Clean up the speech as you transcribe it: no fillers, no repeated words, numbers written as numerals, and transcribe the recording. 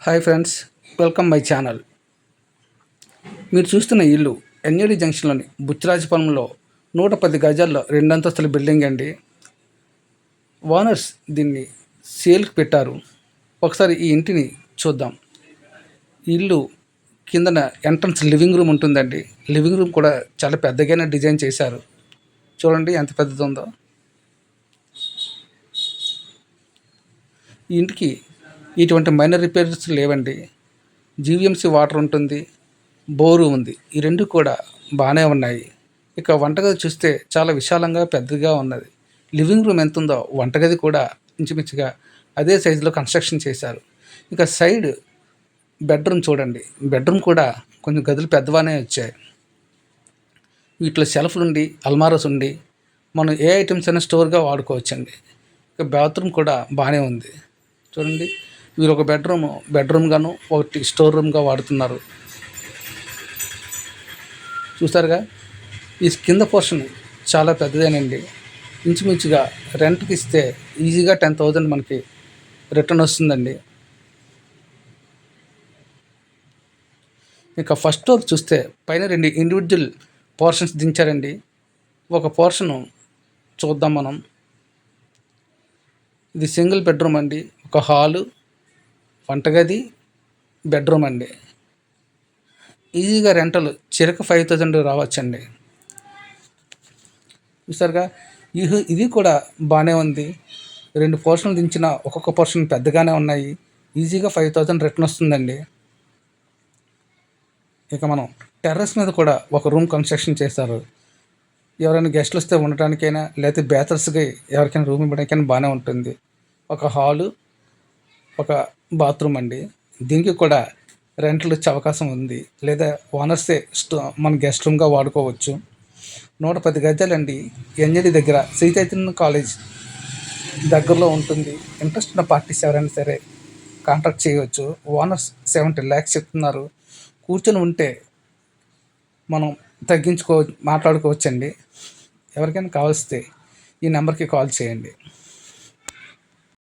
Hi friends, welcome my channel. మీరు చూస్తున్న ఇల్లు ఎన్ఏడి జంక్షన్లోని బుచ్చిరాజపాలెంలో 110 గజాల్లో 2 అంతస్తుల బిల్డింగ్ అండి. ఓనర్స్ దీన్ని సేల్కి పెట్టారు. ఒకసారి ఈ ఇంటిని చూద్దాం. ఇల్లు కిందన ఎంట్రన్స్ లివింగ్ రూమ్ ఉంటుందండి. లివింగ్ రూమ్ కూడా చాలా పెద్దగానే డిజైన్ చేశారు. చూడండి ఎంత పెద్దది ఉందో. ఈ ఇంటికి ఇటువంటి మైనర్ రిపేర్స్ లేవండి. జీవీఎంసీ వాటర్ ఉంటుంది, బోరు ఉంది. ఈ రెండు కూడా బాగానే ఉన్నాయి. ఇక వంటగది చూస్తే చాలా విశాలంగా పెద్దగా ఉన్నది. లివింగ్ రూమ్ ఎంత ఉందో వంటగది కూడా ఇంచుమించుగా అదే సైజులో కన్స్ట్రక్షన్ చేశారు. ఇక సైడ్ బెడ్రూమ్ చూడండి. బెడ్రూమ్ కూడా కొంచెం గదులు పెద్దగానే వచ్చాయి. వీటిలో సెల్ఫ్లు ఉండి, అల్మారాస్ ఉండి మనం ఏ ఐటమ్స్ అయినా స్టోర్గా వాడుకోవచ్చండి. ఇక బాత్రూమ్ కూడా బాగానే ఉంది. చూడండి, వీరు ఒక బెడ్రూమ్ గాను ఒకటి స్టోర్ రూమ్గా వాడుతున్నారు. చూసారుగా, ఈ కింద పోర్షన్ చాలా పెద్దదేనండి. ఇంచుమించుగా రెంట్కి ఇస్తే ఈజీగా 10,000 మనకి రిటర్న్ వస్తుందండి. ఇక ఫస్ట్ ఫ్లోర్ చూస్తే పైన 2 ఇండివిజువల్ పోర్షన్స్ దించారండి. ఒక పోర్షను చూద్దాం మనం. ఇది సింగిల్ బెడ్రూమ్ అండి. ఒక హాలు, వంటగది, బెడ్రూమ్ అండి. ఈజీగా రెంటలు చిరక 5,000 రావచ్చండి. చూసారుగా, ఇది కూడా బాగానే ఉంది. 2 పోర్షన్లు దించిన ఒక్కొక్క పోర్షన్ పెద్దగానే ఉన్నాయి. ఈజీగా 5,000 రిటర్న్ వస్తుందండి. ఇక మనం టెర్రస్ మీద కూడా ఒక రూమ్ కన్స్ట్రక్షన్ చేశారు. ఎవరైనా గెస్ట్లు వస్తే ఉండటానికైనా లేకపోతే బ్యాచలర్స్కి ఎవరికైనా రూమ్ ఇవ్వడానికైనా బాగానే ఉంటుంది. ఒక హాలు, ఒక బాత్రూమ్ అండి. దీనికి కూడా రెంట్లు వచ్చే అవకాశం ఉంది, లేదా ఓనర్సే మన గెస్ట్ రూమ్గా వాడుకోవచ్చు. 110 గజాలండి. ఎన్జడి దగ్గర శ్రీ చైతన్య కాలేజ్ దగ్గరలో ఉంటుంది. ఇంట్రెస్ట్ ఉన్న పార్టీస్ ఎవరైనా సరే కాంటాక్ట్ చేయవచ్చు. ఓనర్స్ 70 lakhs చెప్తున్నారు. కూర్చొని ఉంటే మనం మాట్లాడుకోవచ్చండి. ఎవరికైనా కావలిస్తే ఈ నెంబర్కి కాల్ చేయండి.